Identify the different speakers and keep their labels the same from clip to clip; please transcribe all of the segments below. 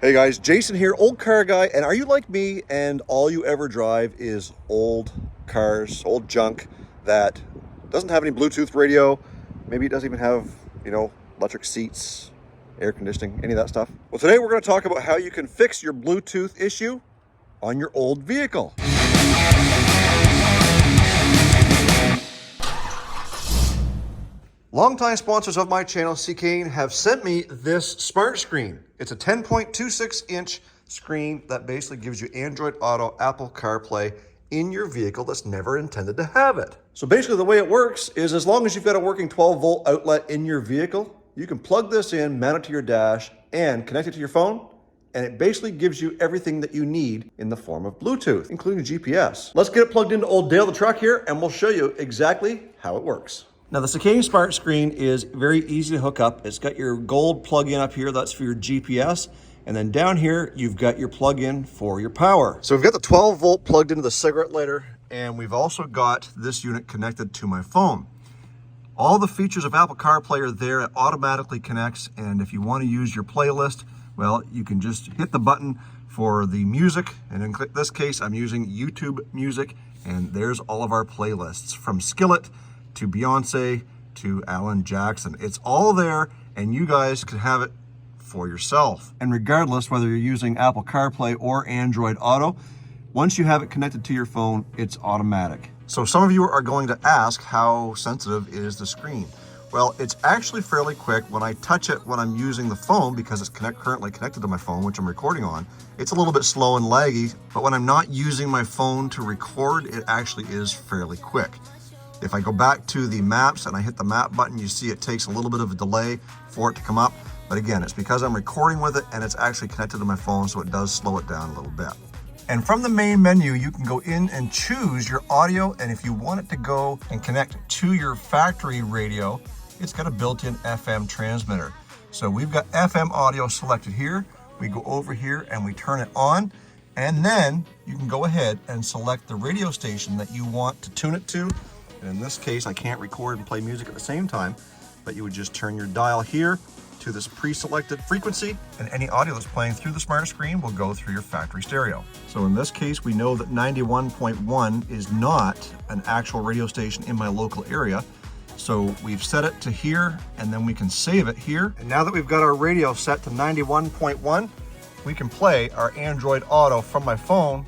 Speaker 1: Hey guys, Jason here, Olde Carr Guy, and are you like me and all you ever drive is old cars, old junk that doesn't have any Bluetooth radio, maybe it doesn't even have, electric seats, air conditioning, any of that stuff? Well, today we're going to talk about how you can fix your Bluetooth issue on your old vehicle. Longtime sponsors of my channel, Seicane, have sent me this smart screen. It's a 10.26-inch screen that basically gives you Android Auto, Apple CarPlay in your vehicle that's never intended to have it. So basically the way it works is as long as you've got a working 12-volt outlet in your vehicle, you can plug this in, mount it to your dash, and connect it to your phone, and it basically gives you everything that you need in the form of Bluetooth, including GPS. Let's get it plugged into old Dale the truck here, and we'll show you exactly how it works. Now the Seicane Smart Screen is very easy to hook up. It's got your gold plug-in up here, that's for your GPS. And then down here, you've got your plug-in for your power. So we've got the 12-volt plugged into the cigarette lighter, and we've also got this unit connected to my phone. All the features of Apple CarPlay are there. It automatically connects, and if you want to use your playlist, well, you can just hit the button for the music. And in this case, I'm using YouTube Music, and there's all of our playlists from Skillet to Beyonce, to Alan Jackson. It's all there, and you guys can have it for yourself. And regardless whether you're using Apple CarPlay or Android Auto, once you have it connected to your phone, it's automatic. So some of you are going to ask, how sensitive is the screen? Well, it's actually fairly quick. When I touch it when I'm using the phone, because it's currently connected to my phone, which I'm recording on, it's a little bit slow and laggy, but when I'm not using my phone to record, it actually is fairly quick. If I go back to the maps and I hit the map button, you see it takes a little bit of a delay for it to come up. But again, it's because I'm recording with it and it's actually connected to my phone, so it does slow it down a little bit. And from the main menu, you can go in and choose your audio. And if you want it to go and connect to your factory radio, it's got a built-in FM transmitter. So we've got FM audio selected here. We go over here and we turn it on. And then you can go ahead and select the radio station that you want to tune it to. And in this case, I can't record and play music at the same time, but you would just turn your dial here to this pre-selected frequency, and any audio that's playing through the smart screen will go through your factory stereo. So in this case, we know that 91.1 is not an actual radio station in my local area. So we've set it to here, and then we can save it here. And now that we've got our radio set to 91.1, we can play our Android Auto from my phone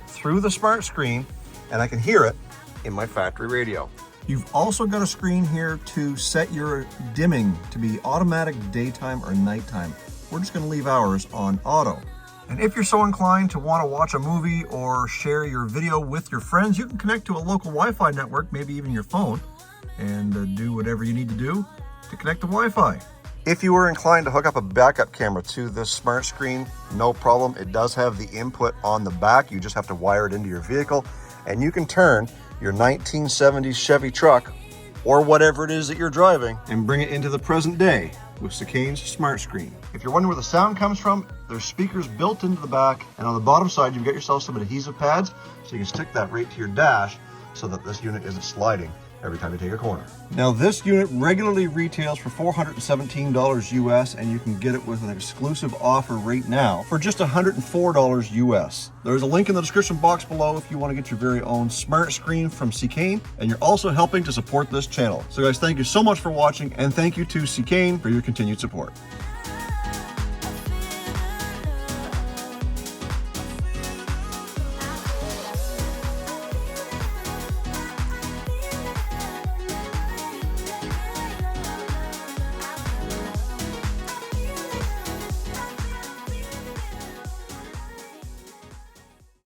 Speaker 1: through the smart screen, and I can hear it in my factory radio. You've also got a screen here to set your dimming to be automatic daytime or nighttime. We're just going to leave ours on auto. And if you're so inclined to want to watch a movie or share your video with your friends, you can connect to a local Wi-Fi network, maybe even your phone, and do whatever you need to do to connect to Wi-Fi. If you were inclined to hook up a backup camera to this smart screen, no problem. It does have the input on the back. You just have to wire it into your vehicle, and you can turn your 1970s Chevy truck or whatever it is that you're driving and bring it into the present day with Seicane's Smart Screen. If you're wondering where the sound comes from, there's speakers built into the back, and on the bottom side you've got yourself some adhesive pads, so you can stick that right to your dash so that this unit isn't sliding every time you take a corner. Now this unit regularly retails for $417 US, and you can get it with an exclusive offer right now for just $104 US. There's a link in the description box below if you want to get your very own smart screen from Seicane, and you're also helping to support this channel. So guys, thank you so much for watching, and thank you to Seicane for your continued support.